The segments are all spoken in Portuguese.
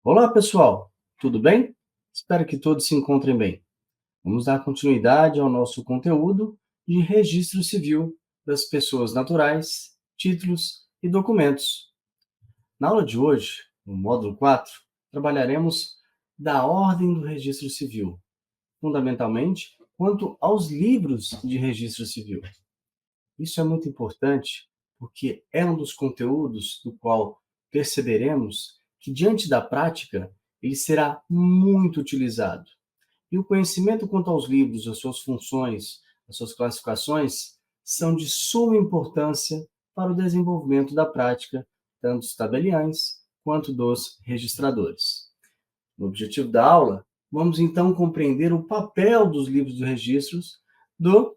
Olá, pessoal, tudo bem? Espero que todos se encontrem bem. Vamos dar continuidade ao nosso conteúdo de registro civil das pessoas naturais, títulos e documentos. Na aula de hoje, no módulo 4, trabalharemos da ordem do registro civil, fundamentalmente quanto aos livros de registro civil. Isso é muito importante porque é um dos conteúdos do qual perceberemos que, diante da prática, ele será muito utilizado. E o conhecimento quanto aos livros, as suas funções, as suas classificações, são de suma importância para o desenvolvimento da prática, tanto dos tabeliães quanto dos registradores. No objetivo da aula, vamos então compreender o papel dos livros de registros do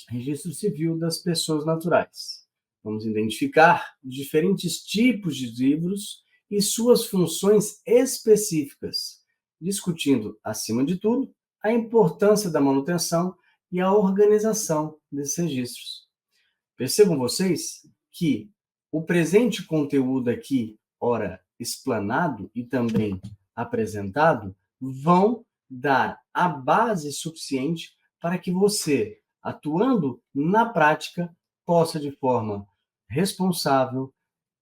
registro civil das pessoas naturais. Vamos identificar os diferentes tipos de livros e suas funções específicas, discutindo, acima de tudo, a importância da manutenção e a organização desses registros. Percebam vocês que o presente conteúdo aqui, ora explanado e também apresentado, vão dar a base suficiente para que você, atuando na prática, possa, de forma responsável,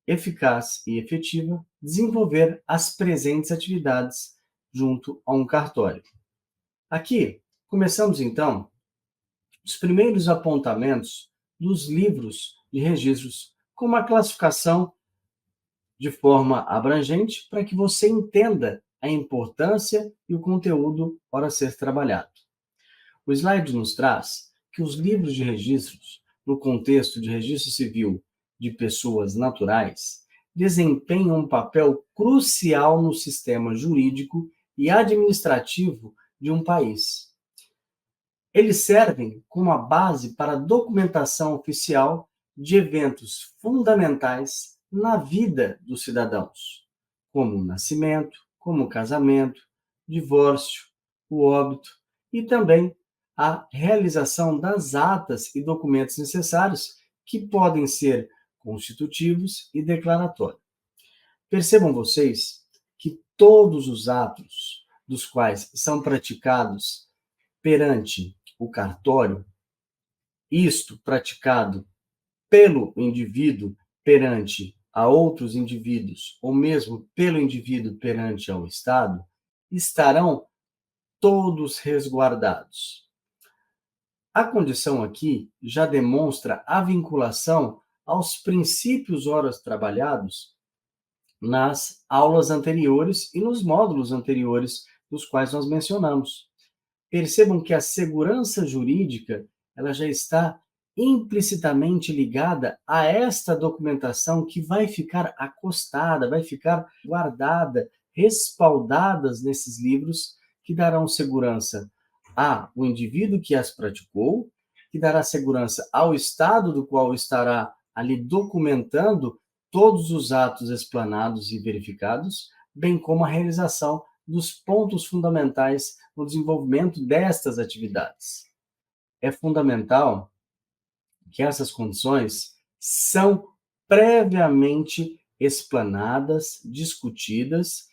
eficaz e efetiva, desenvolver as presentes atividades junto a um cartório. Aqui, começamos então os primeiros apontamentos dos livros de registros com uma classificação de forma abrangente para que você entenda a importância e o conteúdo para ser trabalhado. O slide nos traz que os livros de registros, no contexto de registro civil de pessoas naturais, desempenham um papel crucial no sistema jurídico e administrativo de um país. Eles servem como a base para a documentação oficial de eventos fundamentais na vida dos cidadãos, como o nascimento, como o casamento, divórcio, o óbito e também a realização das atas e documentos necessários que podem ser constitutivos e declaratórios. Percebam vocês que todos os atos dos quais são praticados perante o cartório, isto praticado pelo indivíduo perante a outros indivíduos, ou mesmo pelo indivíduo perante ao Estado, estarão todos resguardados. A condição aqui já demonstra a vinculação aos princípios horas trabalhados nas aulas anteriores e nos módulos anteriores dos quais nós mencionamos. Percebam que a segurança jurídica ela já está implicitamente ligada a esta documentação que vai ficar acostada, vai ficar guardada, respaldadas nesses livros que darão segurança ao indivíduo que as praticou, que dará segurança ao Estado do qual estará ali documentando todos os atos explanados e verificados, bem como a realização dos pontos fundamentais no desenvolvimento destas atividades. É fundamental que essas condições são previamente explanadas, discutidas,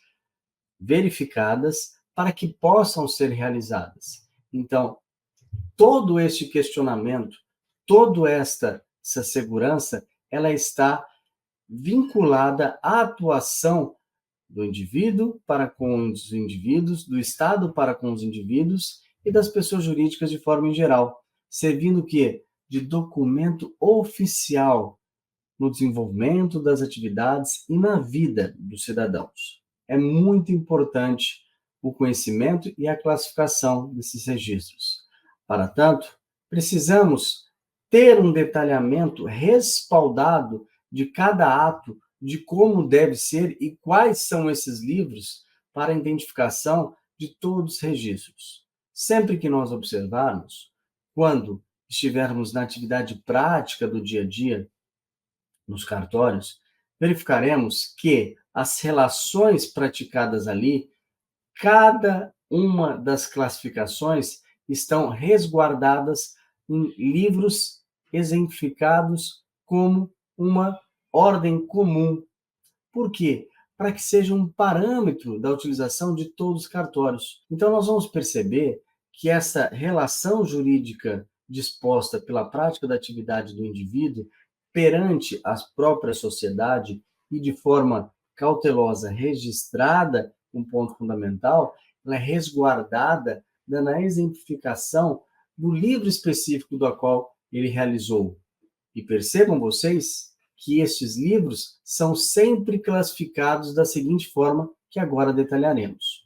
verificadas, para que possam ser realizadas. Então, todo este questionamento, toda essa segurança, ela está vinculada à atuação do indivíduo para com os indivíduos, do Estado para com os indivíduos e das pessoas jurídicas de forma em geral, servindo que de documento oficial no desenvolvimento das atividades e na vida dos cidadãos. É muito importante o conhecimento e a classificação desses registros. Para tanto, precisamos ter um detalhamento respaldado de cada ato, de como deve ser e quais são esses livros para a identificação de todos os registros. Sempre que nós observarmos, quando estivermos na atividade prática do dia a dia, nos cartórios, verificaremos que as relações praticadas ali, cada uma das classificações estão resguardadas em livros exemplificados como uma ordem comum. Por quê? para que seja um parâmetro da utilização de todos os cartórios. Então, nós vamos perceber que essa relação jurídica disposta pela prática da atividade do indivíduo perante a própria sociedade e de forma cautelosa registrada, um ponto fundamental, ela é resguardada na exemplificação do livro específico do qual ele realizou. E percebam vocês que estes livros são sempre classificados da seguinte forma, que agora detalharemos.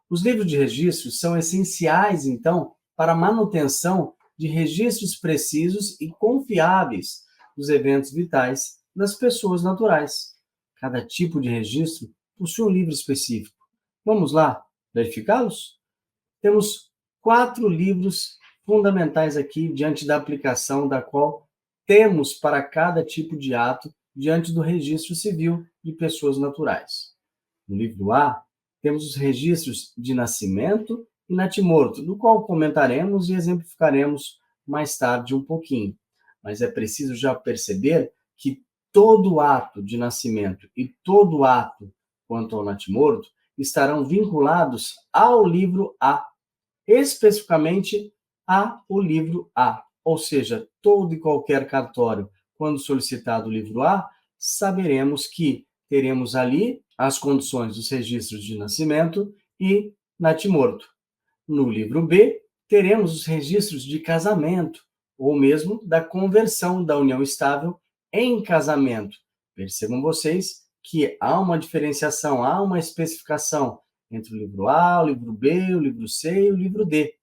Os livros de registro são essenciais, então, para a manutenção de registros precisos e confiáveis dos eventos vitais das pessoas naturais. Cada tipo de registro possui um livro específico. Vamos lá verificá-los? Temos 4 livros fundamentais aqui diante da aplicação da qual temos para cada tipo de ato diante do registro civil de pessoas naturais. No livro A, temos os registros de nascimento e natimorto, do qual comentaremos e exemplificaremos mais tarde um pouquinho. Mas é preciso já perceber que todo ato de nascimento e todo ato quanto ao natimorto estarão vinculados ao livro A, especificamente ao livro A. Ou seja, todo e qualquer cartório, quando solicitado o livro A, saberemos que teremos ali as condições dos registros de nascimento e natimorto. No livro B, teremos os registros de casamento, ou mesmo da conversão da união estável em casamento. Percebam vocês que há uma diferenciação, há uma especificação entre o livro A, o livro B, o livro C e o livro D,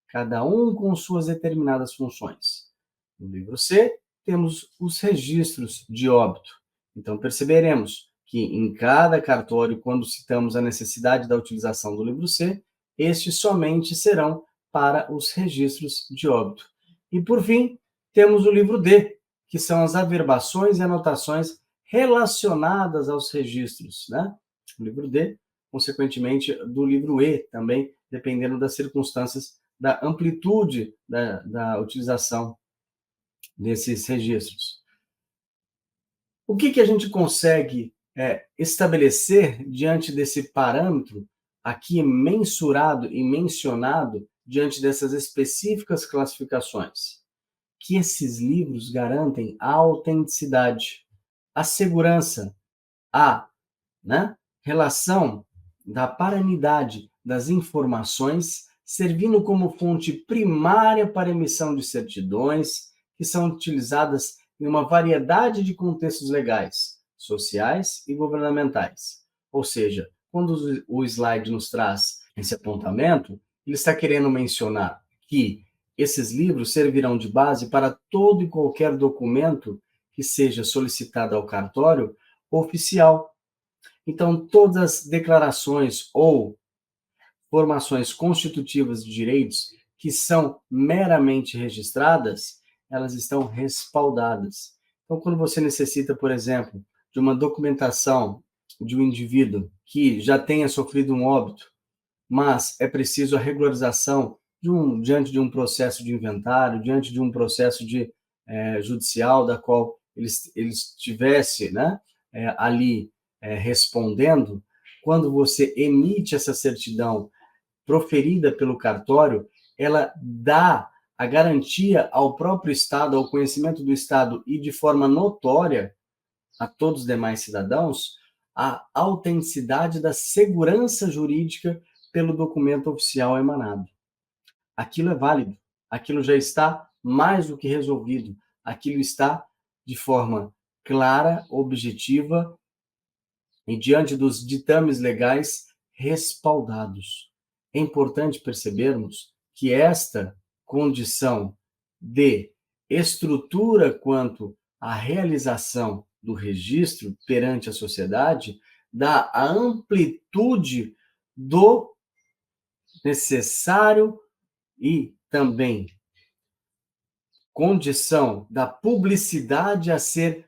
cada um com suas determinadas funções. No livro C, temos os registros de óbito. Então, perceberemos que em cada cartório, quando citamos a necessidade da utilização do livro C, estes somente serão para os registros de óbito. E, por fim, temos o livro D, que são as averbações e anotações relacionadas aos registros, né? O livro D, consequentemente, do livro E também, dependendo das circunstâncias, da amplitude da utilização desses registros. O que a gente consegue estabelecer diante desse parâmetro aqui mensurado e mencionado diante dessas específicas classificações? Que esses livros garantem a autenticidade, a segurança, a relação da paranidade das informações, servindo como fonte primária para emissão de certidões, que são utilizadas em uma variedade de contextos legais, sociais e governamentais. Ou seja, quando o slide nos traz esse apontamento, ele está querendo mencionar que esses livros servirão de base para todo e qualquer documento que seja solicitado ao cartório oficial. Então, todas as declarações ou formações constitutivas de direitos que são meramente registradas, elas estão respaldadas. Então, quando você necessita, por exemplo, de uma documentação de um indivíduo que já tenha sofrido um óbito, mas é preciso a regularização diante de um processo de inventário, diante de um processo judicial, da qual ele estivesse ali respondendo, quando você emite essa certidão proferida pelo cartório, ela dá a garantia ao próprio Estado, ao conhecimento do Estado e de forma notória a todos os demais cidadãos, a autenticidade da segurança jurídica pelo documento oficial emanado. Aquilo é válido, aquilo já está mais do que resolvido, aquilo está de forma clara, objetiva e diante dos ditames legais respaldados. É importante percebermos que esta condição de estrutura quanto à realização do registro perante a sociedade dá a amplitude do necessário e também condição da publicidade a ser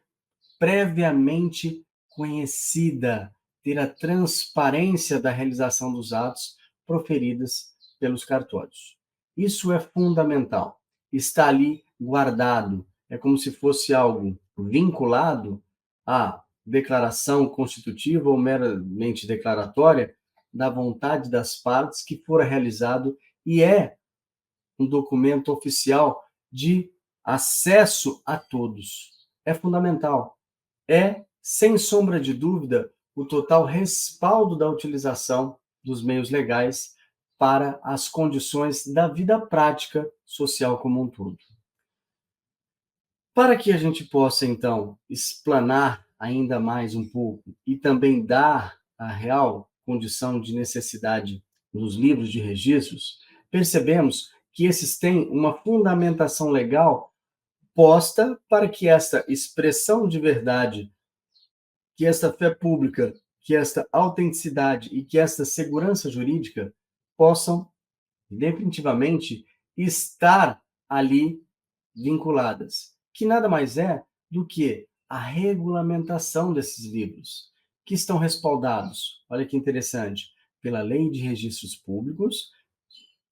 previamente conhecida, ter a transparência da realização dos atos proferidos pelos cartórios. Isso é fundamental. Está ali guardado. É como se fosse algo vinculado a declaração constitutiva ou meramente declaratória da vontade das partes que fora realizado e é um documento oficial de acesso a todos. É fundamental. É, sem sombra de dúvida, o total respaldo da utilização dos meios legais para as condições da vida prática social como um todo. Para que a gente possa, então, explanar ainda mais um pouco e também dar a real condição de necessidade nos livros de registros, percebemos que esses têm uma fundamentação legal posta para que esta expressão de verdade, que esta fé pública, que esta autenticidade e que esta segurança jurídica possam definitivamente estar ali vinculadas, que nada mais é do que a regulamentação desses livros, que estão respaldados, olha que interessante, pela Lei de Registros Públicos,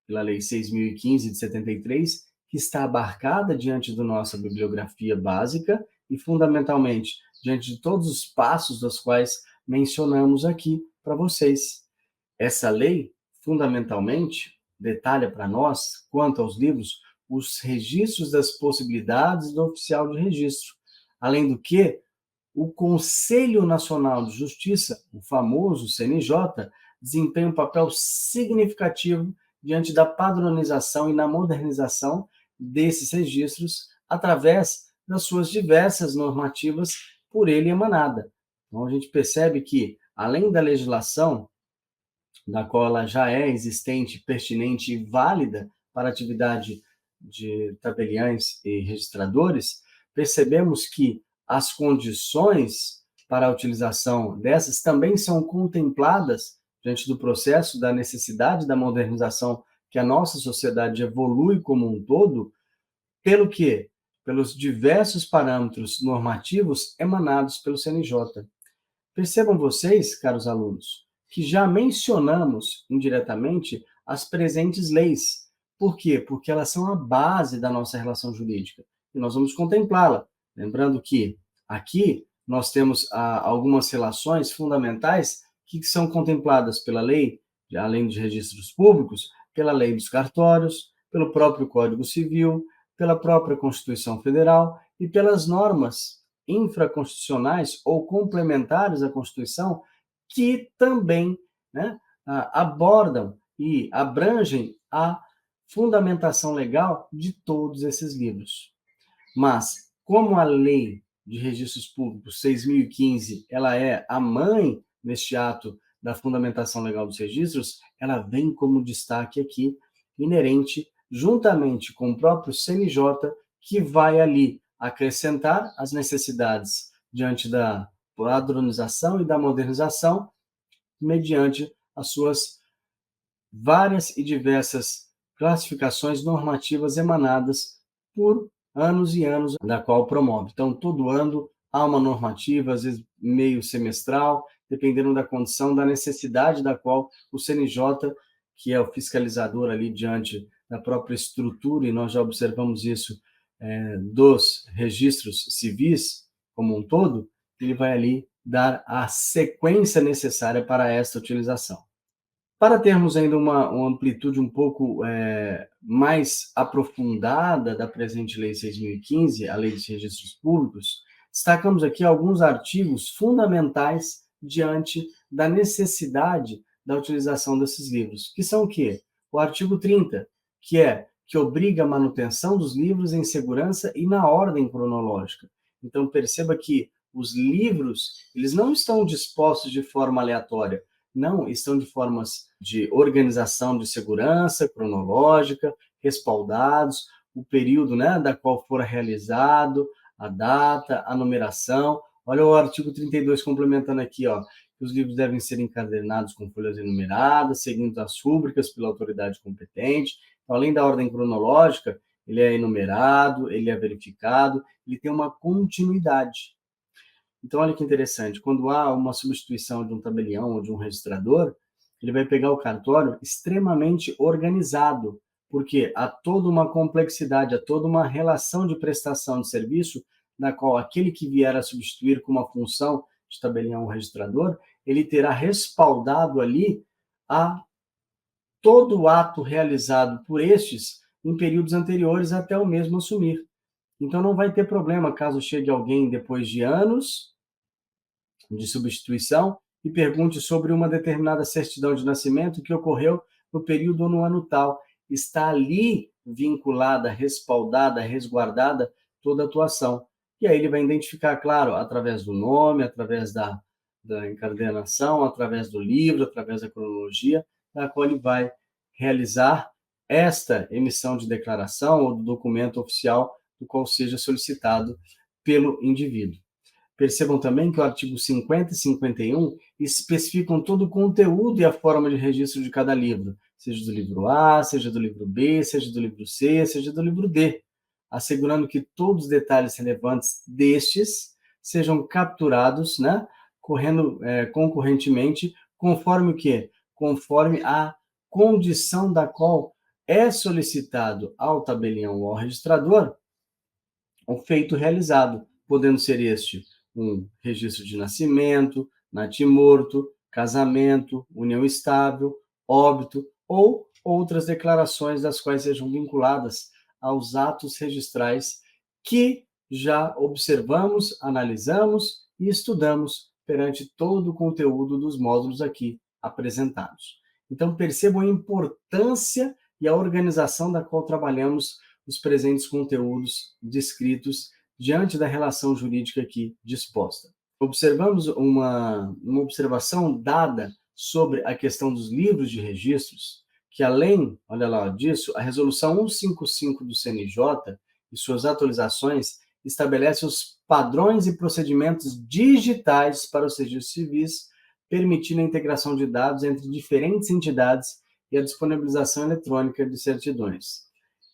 pela Lei 6.015 de 73, que está abarcada diante da nossa bibliografia básica e, fundamentalmente, diante de todos os passos dos quais mencionamos aqui para vocês. Essa lei, fundamentalmente, detalha para nós, quanto aos livros, os registros das possibilidades do oficial de registro. Além do que, o Conselho Nacional de Justiça, o famoso CNJ, desempenha um papel significativo diante da padronização e na modernização desses registros através das suas diversas normativas por ele emanada. Então, a gente percebe que, além da legislação, da qual ela já é existente, pertinente e válida para a atividade de tabeliães e registradores, percebemos que as condições para a utilização dessas também são contempladas diante do processo da necessidade da modernização que a nossa sociedade evolui como um todo, pelo quê? Pelos diversos parâmetros normativos emanados pelo CNJ. Percebam vocês, caros alunos, que já mencionamos indiretamente as presentes leis. Por quê? Porque elas são a base da nossa relação jurídica. E nós vamos contemplá-la. Lembrando que aqui nós temos algumas relações fundamentais que são contempladas pela lei, além de registros públicos, pela lei dos cartórios, pelo próprio Código Civil, pela própria Constituição Federal e pelas normas infraconstitucionais ou complementares à Constituição que também, né, abordam e abrangem a fundamentação legal de todos esses livros. Mas, como a Lei de Registros Públicos 6.015, ela é a mãe neste ato da fundamentação legal dos registros, ela vem como destaque aqui, inerente, juntamente com o próprio CNJ, que vai ali acrescentar as necessidades diante da padronização e da modernização, mediante as suas várias e diversas classificações normativas emanadas por anos e anos, da qual promove. Então, todo ano há uma normativa, às vezes meio semestral, dependendo da condição, da necessidade da qual o CNJ, que é o fiscalizador ali diante da própria estrutura, e nós já observamos isso dos registros civis como um todo, ele vai ali dar a sequência necessária para esta utilização. Para termos ainda uma amplitude um pouco mais aprofundada da presente Lei 6.015, a Lei de Registros Públicos, destacamos aqui alguns artigos fundamentais diante da necessidade da utilização desses livros, que são o quê? O artigo 30, que obriga a manutenção dos livros em segurança e na ordem cronológica. Então, perceba que os livros, eles não estão dispostos de forma aleatória, não, estão de formas de organização de segurança cronológica, respaldados, o período, né, da qual fora realizado, a data, a numeração. Olha o artigo 32 complementando aqui, ó, que os livros devem ser encadernados com folhas enumeradas, seguindo as rúbricas pela autoridade competente. Então, além da ordem cronológica, ele é enumerado, ele é verificado, ele tem uma continuidade. Então, olha que interessante, quando há uma substituição de um tabelião ou de um registrador, ele vai pegar o cartório extremamente organizado, porque há toda uma complexidade, há toda uma relação de prestação de serviço, na qual aquele que vier a substituir com uma função de tabelião registrador, ele terá respaldado ali a todo o ato realizado por estes em períodos anteriores até o mesmo assumir. Então não vai ter problema caso chegue alguém depois de anos de substituição e pergunte sobre uma determinada certidão de nascimento que ocorreu no período ou no ano tal. Está ali vinculada, respaldada, resguardada toda a atuação. E aí ele vai identificar, claro, através do nome, através da encadernação, através do livro, através da cronologia, da qual ele vai realizar esta emissão de declaração ou do documento oficial do qual seja solicitado pelo indivíduo. Percebam também que o artigo 50 e 51 especificam todo o conteúdo e a forma de registro de cada livro, seja do livro A, seja do livro B, seja do livro C, seja do livro D, assegurando que todos os detalhes relevantes destes sejam capturados, né, concorrentemente, conforme o quê? Conforme a condição da qual é solicitado ao tabelião ou ao registrador o feito realizado, podendo ser este um registro de nascimento, natimorto, casamento, união estável, óbito ou outras declarações das quais sejam vinculadas aos atos registrais que já observamos, analisamos e estudamos perante todo o conteúdo dos módulos aqui apresentados. Então, percebam a importância e a organização da qual trabalhamos os presentes conteúdos descritos diante da relação jurídica aqui disposta. Observamos uma observação dada sobre a questão dos livros de registros, que além, olha lá, disso, a resolução 155 do CNJ e suas atualizações estabelece os padrões e procedimentos digitais para os registros civis, permitindo a integração de dados entre diferentes entidades e a disponibilização eletrônica de certidões.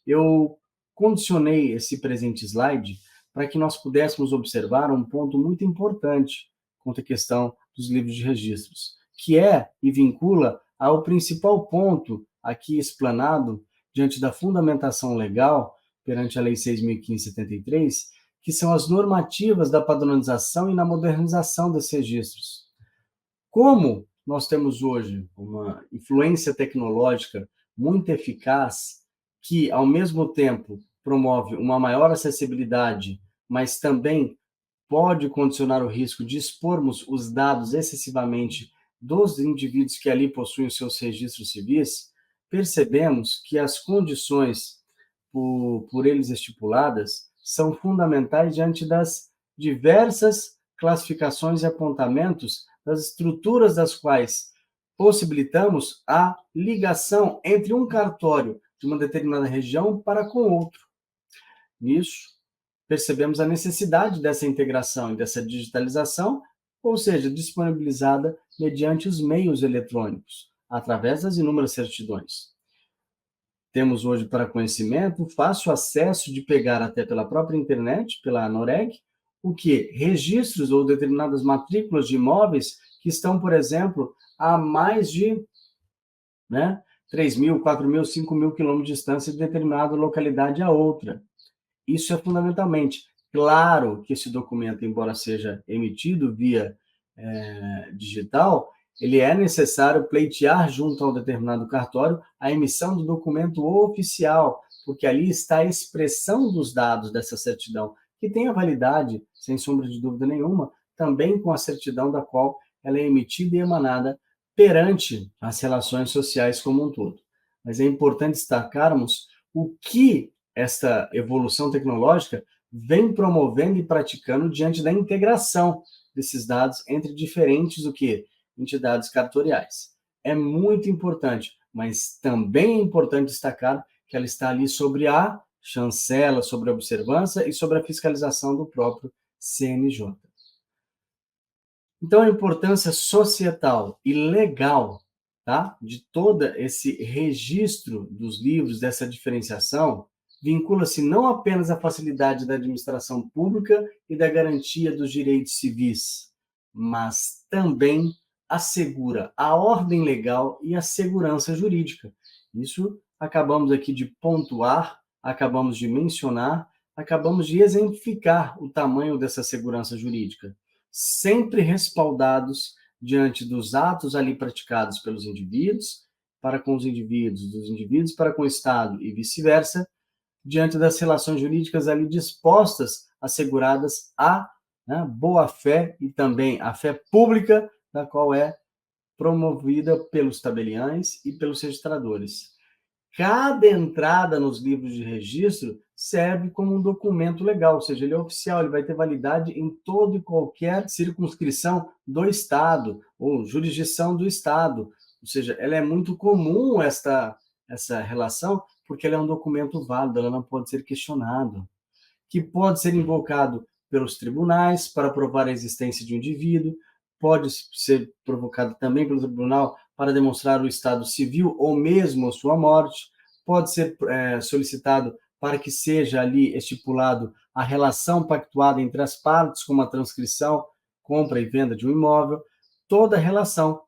Eu condicionei esse presente slide para que nós pudéssemos observar um ponto muito importante quanto à questão dos livros de registros, que é e vincula ao principal ponto aqui explanado diante da fundamentação legal perante a Lei 6.573, que são as normativas da padronização e na modernização desses registros. Como nós temos hoje uma influência tecnológica muito eficaz, que, ao mesmo tempo, promove uma maior acessibilidade, mas também pode condicionar o risco de expormos os dados excessivamente dos indivíduos que ali possuem os seus registros civis, percebemos que as condições por eles estipuladas são fundamentais diante das diversas classificações e apontamentos das estruturas das quais possibilitamos a ligação entre um cartório de uma determinada região para com outro. Nisso, percebemos a necessidade dessa integração e dessa digitalização, ou seja, disponibilizada mediante os meios eletrônicos, através das inúmeras certidões. Temos hoje para conhecimento fácil acesso de pegar até pela própria internet, pela ANOREG, o que? Registros ou determinadas matrículas de imóveis que estão, por exemplo, a mais de 3.000, 4.000, 5.000 quilômetros de distância de determinada localidade a outra. Isso é fundamentalmente. Claro que esse documento, embora seja emitido via digital, ele é necessário pleitear junto ao determinado cartório a emissão do documento oficial, porque ali está a expressão dos dados dessa certidão, que tem a validade, sem sombra de dúvida nenhuma, também com a certidão da qual ela é emitida e emanada perante as relações sociais como um todo. Mas é importante destacarmos o que esta evolução tecnológica vem promovendo e praticando diante da integração desses dados entre diferentes entidades cartoriais. É muito importante, mas também é importante destacar que ela está ali sobre a chancela, sobre a observância e sobre a fiscalização do próprio CNJ. Então, a importância societal e legal, tá, de todo esse registro dos livros, dessa diferenciação, vincula-se não apenas à facilidade da administração pública e da garantia dos direitos civis, mas também assegura a ordem legal e a segurança jurídica. Isso acabamos aqui de pontuar, acabamos de mencionar, acabamos de exemplificar o tamanho dessa segurança jurídica. sempre respaldados diante dos atos ali praticados pelos indivíduos, para com os indivíduos, dos indivíduos para com o Estado e vice-versa, diante das relações jurídicas ali dispostas, asseguradas à, né, boa-fé e também à fé pública, da qual é promovida pelos tabeliães e pelos registradores. Cada entrada nos livros de registro serve como um documento legal, ou seja, ele é oficial, ele vai ter validade em toda e qualquer circunscrição do Estado, ou jurisdição do Estado. Ou seja, ela é muito comum essa relação, porque ela é um documento válido, ela não pode ser questionado, que pode ser invocado pelos tribunais para provar a existência de um indivíduo, pode ser provocado também pelo tribunal para demonstrar o estado civil ou mesmo a sua morte, pode ser solicitado para que seja ali estipulado a relação pactuada entre as partes, como a transcrição, compra e venda de um imóvel, toda a relação.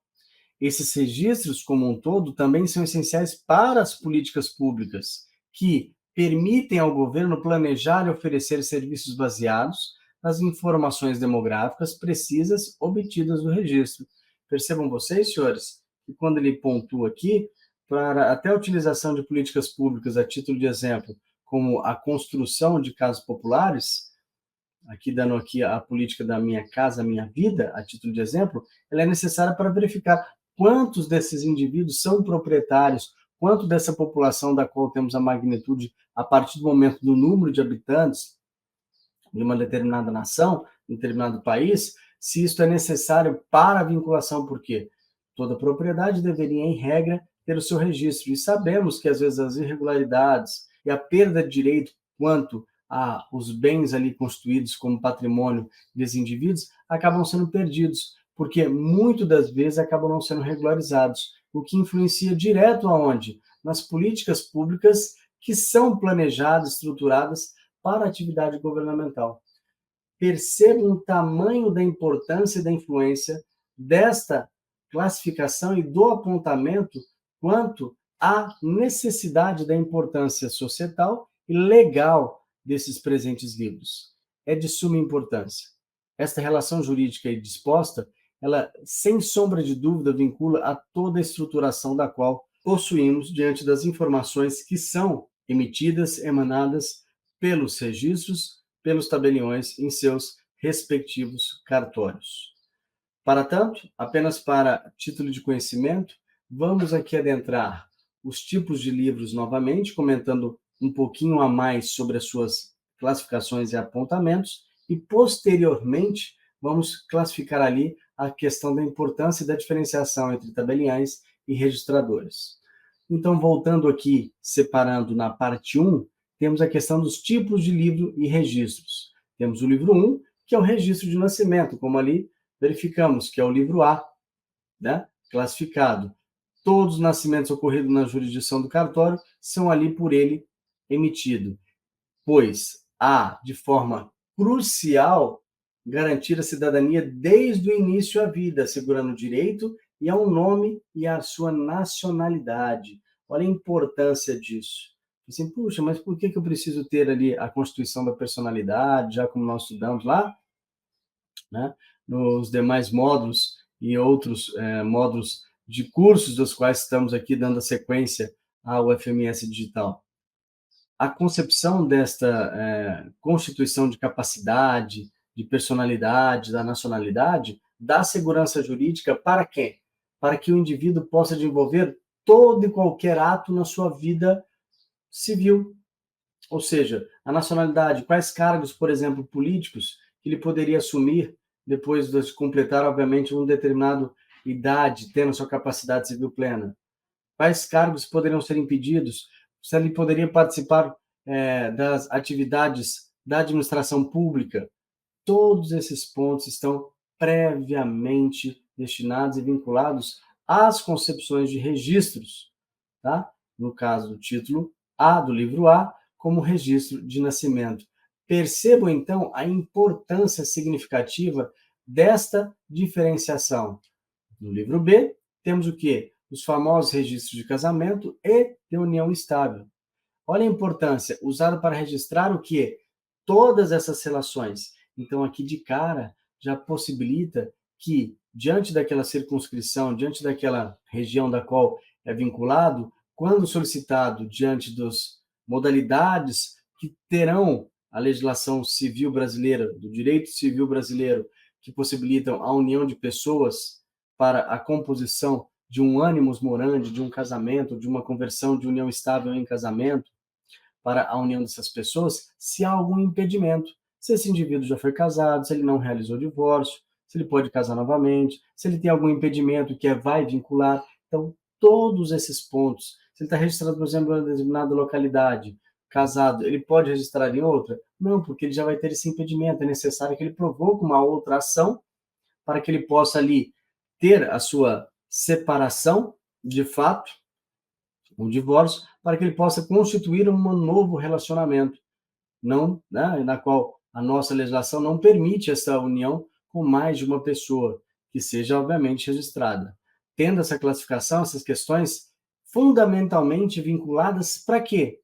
Esses registros, como um todo, também são essenciais para as políticas públicas, que permitem ao governo planejar e oferecer serviços baseados nas informações demográficas precisas obtidas do registro. Percebam vocês, senhores, que quando ele pontua aqui, para até a utilização de políticas públicas, a título de exemplo, como a construção de casas populares, aqui dando aqui a política da Minha Casa Minha Vida, a título de exemplo, ela é necessária para verificar quantos desses indivíduos são proprietários, quanto dessa população da qual temos a magnitude a partir do momento do número de habitantes de uma determinada nação, de um determinado país, se isto é necessário para a vinculação, porque toda propriedade deveria, em regra, ter o seu registro. E sabemos que, às vezes, as irregularidades e a perda de direito quanto os bens ali constituídos como patrimônio dos indivíduos acabam sendo perdidos, porque muitas das vezes acabam não sendo regularizados, o que influencia direto aonde? Nas políticas públicas que são planejadas, estruturadas para a atividade governamental. Percebam o tamanho da importância e da influência desta classificação e do apontamento quanto à necessidade da importância societal e legal desses presentes livros. É de suma importância. Esta relação jurídica aí disposta, ela, sem sombra de dúvida, vincula a toda a estruturação da qual possuímos diante das informações que são emitidas, emanadas pelos registros, pelos tabeliões em seus respectivos cartórios. Para tanto, apenas para título de conhecimento, vamos aqui adentrar os tipos de livros novamente, comentando um pouquinho a mais sobre as suas classificações e apontamentos, e posteriormente vamos classificar ali a questão da importância e da diferenciação entre tabeliães e registradores. Então, voltando aqui, separando na parte 1, temos a questão dos tipos de livro e registros. Temos o livro 1, que é o registro de nascimento, como ali verificamos, que é o livro A, né? Classificado. Todos os nascimentos ocorridos na jurisdição do cartório são ali por ele emitido, pois há, de forma crucial, garantir a cidadania desde o início à vida, assegurando o direito e ao nome e à sua nacionalidade. Olha a importância disso. Assim, puxa, mas por que eu preciso ter ali a constituição da personalidade, já como nós estudamos lá, né, nos demais módulos e outros módulos de cursos dos quais estamos aqui dando a sequência ao FMS Digital? A concepção desta constituição de capacidade, de personalidade, da nacionalidade, dá segurança jurídica para quê? Para que o indivíduo possa desenvolver todo e qualquer ato na sua vida civil. Ou seja, a nacionalidade, quais cargos, por exemplo, políticos, que ele poderia assumir depois de completar, obviamente, uma determinada idade, tendo sua capacidade civil plena. Quais cargos poderiam ser impedidos? Se ele poderia participar das atividades da administração pública. Todos esses pontos estão previamente destinados e vinculados às concepções de registros, tá? No caso do título A, do livro A, como registro de nascimento. Percebam, então, a importância significativa desta diferenciação. No livro B, temos o quê? Os famosos registros de casamento e de união estável. Olha a importância, usado para registrar o quê? Todas essas relações. Então, aqui de cara, já possibilita que, diante daquela circunscrição, diante daquela região da qual é vinculado, quando solicitado diante das modalidades que terão a legislação civil brasileira, do direito civil brasileiro, que possibilitam a união de pessoas para a composição de um animus morandi, de um casamento, de uma conversão de união estável em casamento, para a união dessas pessoas, se há algum impedimento. Se esse indivíduo já foi casado, se ele não realizou o divórcio, se ele pode casar novamente, se ele tem algum impedimento que vai vincular. Então, todos esses pontos. Se ele está registrado, por exemplo, em uma determinada localidade, casado, ele pode registrar em outra? Não, porque ele já vai ter esse impedimento. É necessário que ele provoque uma outra ação para que ele possa ali ter a sua separação, de fato, um divórcio, para que ele possa constituir um novo relacionamento, não, né, na qual a nossa legislação não permite essa união com mais de uma pessoa, que seja, obviamente, registrada. Tendo essa classificação, essas questões fundamentalmente vinculadas para quê?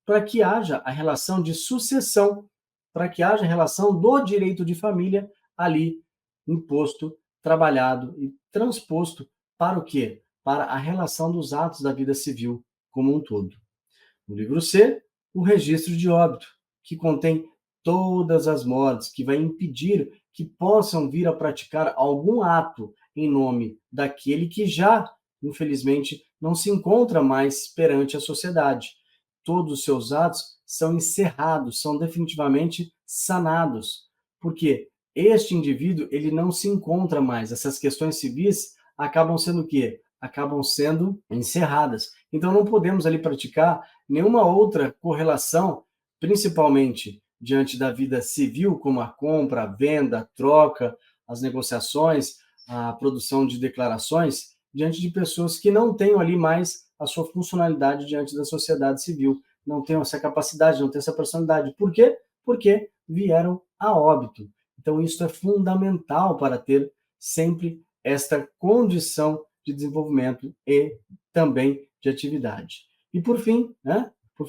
Para que haja a relação de sucessão, para que haja a relação do direito de família ali imposto, trabalhado e transposto para o quê? Para a relação dos atos da vida civil como um todo. No livro C, o registro de óbito, que contém todas as mortes, que vai impedir que possam vir a praticar algum ato em nome daquele que já, infelizmente, não se encontra mais perante a sociedade. Todos os seus atos são encerrados, são definitivamente sanados, porque este indivíduo ele não se encontra mais. Essas questões civis acabam sendo o quê? Acabam sendo encerradas. Então não podemos ali praticar nenhuma outra correlação, principalmente diante da vida civil, como a compra, a venda, a troca, as negociações, a produção de declarações, diante de pessoas que não tenham ali mais a sua funcionalidade diante da sociedade civil, não tenham essa capacidade, não tenham essa personalidade. Por quê? Porque vieram a óbito. Então, isso é fundamental para ter sempre esta condição de desenvolvimento e também de atividade. E por fim,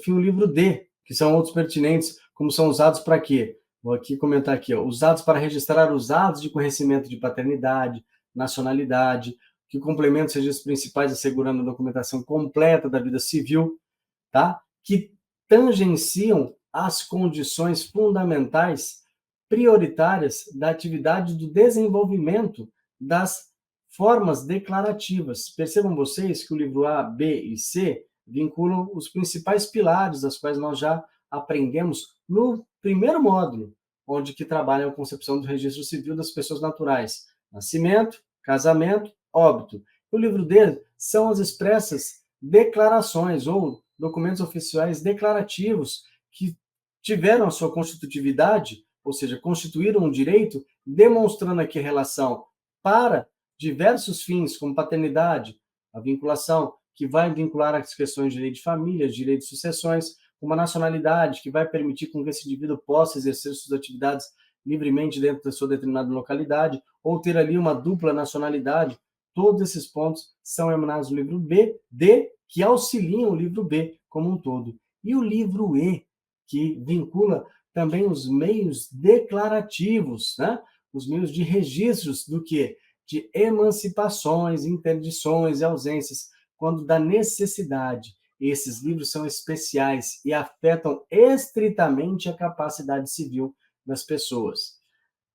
o livro D, que são outros pertinentes, como são usados para quê? Vou aqui comentar aqui, usados para registrar os atos de conhecimento de paternidade, nacionalidade, que complementam os registros principais assegurando a documentação completa da vida civil, tá? Que tangenciam as condições fundamentais prioritárias da atividade do desenvolvimento das formas declarativas. Percebam vocês que o livro A, B e C vinculam os principais pilares das quais nós já aprendemos no primeiro módulo, onde que trabalha a concepção do registro civil das pessoas naturais. Nascimento, casamento, óbito. O livro D são as expressas declarações ou documentos oficiais declarativos que tiveram a sua constitutividade, ou seja, constituíram um direito, demonstrando aqui a relação para diversos fins, como paternidade, a vinculação, que vai vincular as questões de direito de família, direito de sucessões, uma nacionalidade, que vai permitir que esse indivíduo possa exercer suas atividades livremente dentro da sua determinada localidade, ou ter ali uma dupla nacionalidade. Todos esses pontos são emanados no livro B, D, que auxiliam o livro B como um todo. E o livro E, que vincula também os meios declarativos, né? Os meios de registros do quê? De emancipações, interdições e ausências, quando da necessidade. Esses livros são especiais e afetam estritamente a capacidade civil das pessoas.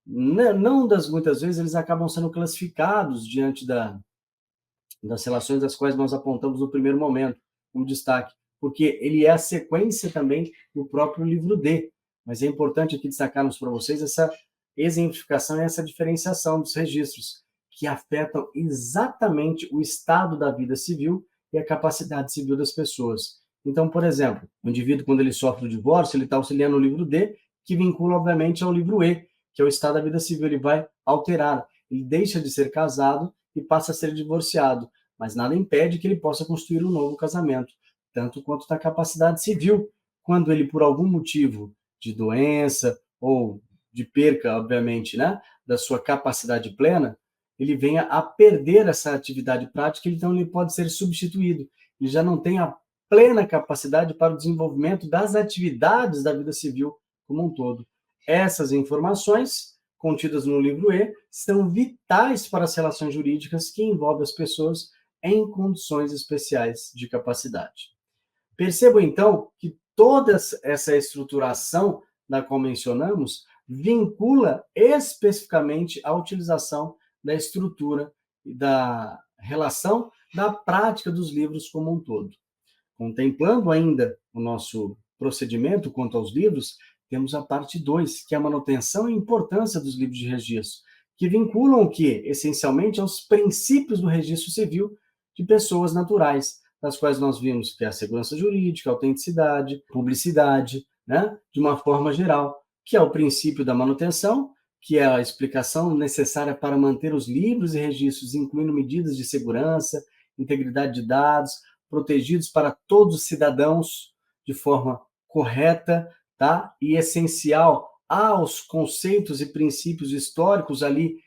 Muitas vezes eles acabam sendo classificados diante das relações das quais nós apontamos no primeiro momento, como destaque, porque ele é a sequência também do próprio livro D. Mas é importante aqui destacarmos para vocês essa exemplificação e essa diferenciação dos registros, que afetam exatamente o estado da vida civil e a capacidade civil das pessoas. Então, por exemplo, o indivíduo, quando ele sofre o divórcio, ele está auxiliando o livro D, que vincula, obviamente, ao livro E, que é o estado da vida civil. Ele vai alterar, ele deixa de ser casado e passa a ser divorciado, mas nada impede que ele possa construir um novo casamento, tanto quanto da capacidade civil, quando ele, por algum motivo de doença ou de perca, obviamente, né, da sua capacidade plena, ele venha a perder essa atividade prática, então ele pode ser substituído. Ele já não tem a plena capacidade para o desenvolvimento das atividades da vida civil como um todo. Essas informações contidas no livro E são vitais para as relações jurídicas que envolvem as pessoas em condições especiais de capacidade. Percebam, então, que toda essa estruturação da qual mencionamos vincula especificamente a utilização da estrutura e da relação da prática dos livros como um todo. Contemplando ainda o nosso procedimento quanto aos livros, temos a parte 2, que é a manutenção e importância dos livros de registro, que vinculam o que? Essencialmente aos princípios do registro civil de pessoas naturais, das quais nós vimos que é a segurança jurídica, a autenticidade, publicidade, né? De uma forma geral, que é o princípio da manutenção, que é a explicação necessária para manter os livros e registros, incluindo medidas de segurança, integridade de dados, protegidos para todos os cidadãos de forma correta, tá? E essencial aos conceitos e princípios históricos ali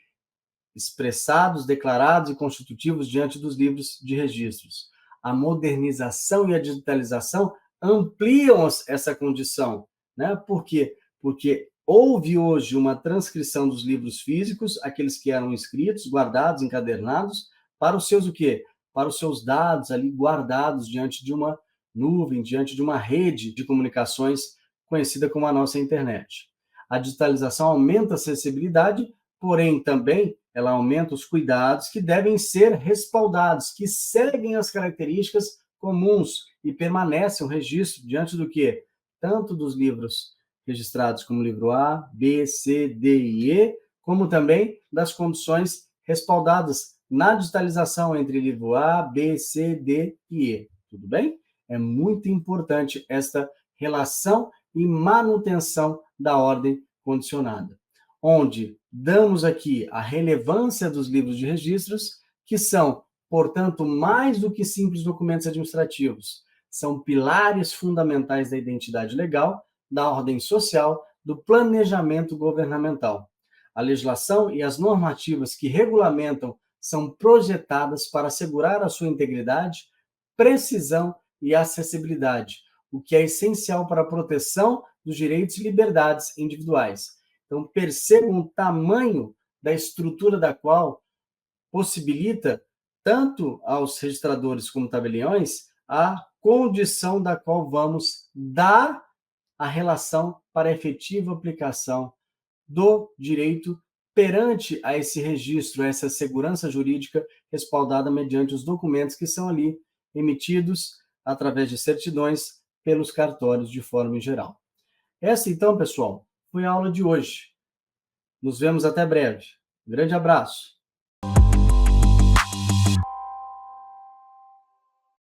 expressados, declarados e constitutivos diante dos livros de registros. A modernização e a digitalização ampliam essa condição, né? Por quê? Porque houve hoje uma transcrição dos livros físicos, aqueles que eram escritos, guardados, encadernados, para os seus o quê? Para os seus dados ali guardados diante de uma nuvem, diante de uma rede de comunicações conhecida como a nossa internet. A digitalização aumenta a acessibilidade, porém também ela aumenta os cuidados que devem ser respaldados, que seguem as características comuns e permanecem o registro diante do que? Tanto dos livros registrados como livro A, B, C, D e E, como também das condições respaldadas na digitalização entre livro A, B, C, D e E. Tudo bem? É muito importante esta relação e manutenção da ordem condicionada, onde damos aqui a relevância dos livros de registros, que são, portanto, mais do que simples documentos administrativos. São pilares fundamentais da identidade legal, da ordem social, do planejamento governamental. A legislação e as normativas que regulamentam são projetadas para assegurar a sua integridade, precisão e acessibilidade, o que é essencial para a proteção dos direitos e liberdades individuais. Então, percebam o tamanho da estrutura da qual possibilita, tanto aos registradores como tabeliões, a condição da qual vamos dar a relação para a efetiva aplicação do direito perante a esse registro, a essa segurança jurídica respaldada mediante os documentos que são ali emitidos através de certidões pelos cartórios de forma geral. Essa, então, pessoal, foi a aula de hoje. Nos vemos até breve. Um grande abraço.